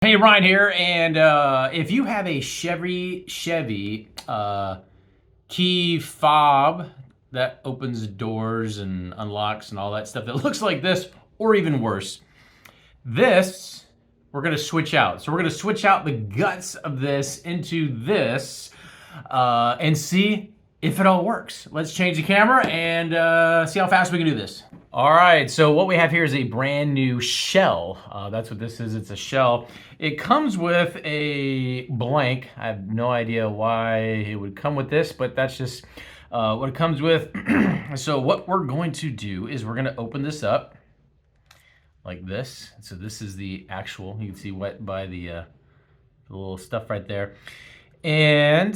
Hey, Ryan here, and if you have a Chevy key fob that opens doors and unlocks and all that stuff that looks like this, or even worse, this we're gonna switch out. So we're gonna switch out the guts of this into this and see if it all works. Let's change the camera and see how fast we can do this. All right, so what we have here is a brand new shell. That's what this is, it's a shell. It comes with a blank. I have no idea why it would come with this, but that's just what it comes with. So what we're going to do is we're gonna open this up like this. So this is the actual, you can see wet by the little stuff right there. And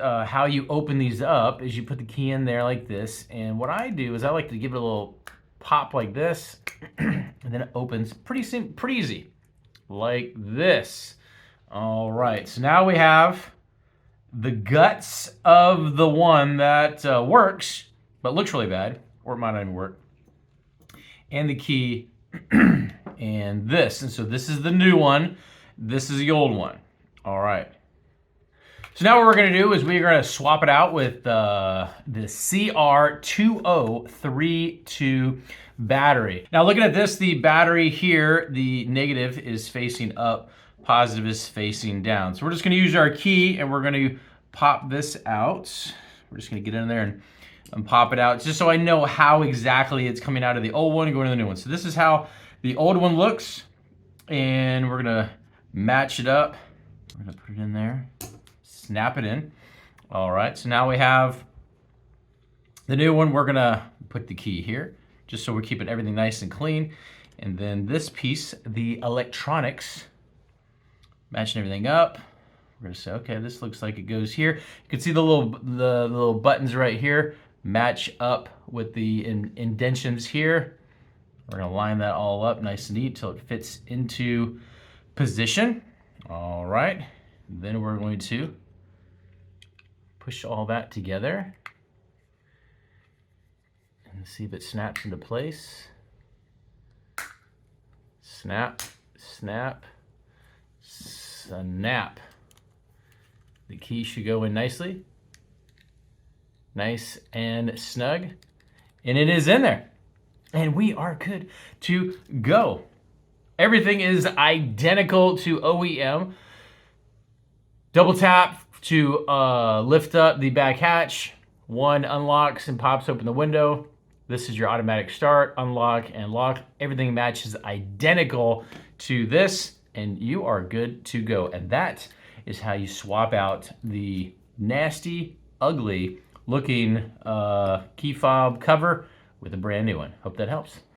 how you open these up is you put the key in there like this. And what I do is I like to give it a little pop like this, and then it opens pretty easy, like this. All right, so now we have the guts of the one that works, but looks really bad, or it might not even work, and the key, and this. And so this is the new one, this is the old one. All right. So now what we're gonna do is we're gonna swap it out with the CR2032 battery. Now looking at this, the battery here, the negative is facing up, positive is facing down. So we're just gonna use our key and we're gonna pop this out. We're just gonna get in there and pop it out just so I know how exactly it's coming out of the old one and going to the new one. So this is how the old one looks, and we're gonna match it up. We're gonna put it in there. Snap it in. All right, so now we have the new one. We're gonna put the key here, just so we're keeping everything nice and clean. And then this piece, the electronics, matching everything up. We're gonna say, okay, this looks like it goes here. You can see the little buttons right here match up with the indentions here. We're gonna line that all up nice and neat till it fits into position. All right, then we're going to push all that together and see if it snaps into place. Snap, snap, snap. The key should go in nicely, nice and snug, and it is in there. And we are good to go. Everything is identical to OEM. Double tap to lift up the back hatch. One unlocks and pops open the window. This is your automatic start, unlock, and lock. Everything matches identical to this, and you are good to go. And that is how you swap out the nasty, ugly looking key fob cover with a brand new one. Hope that helps.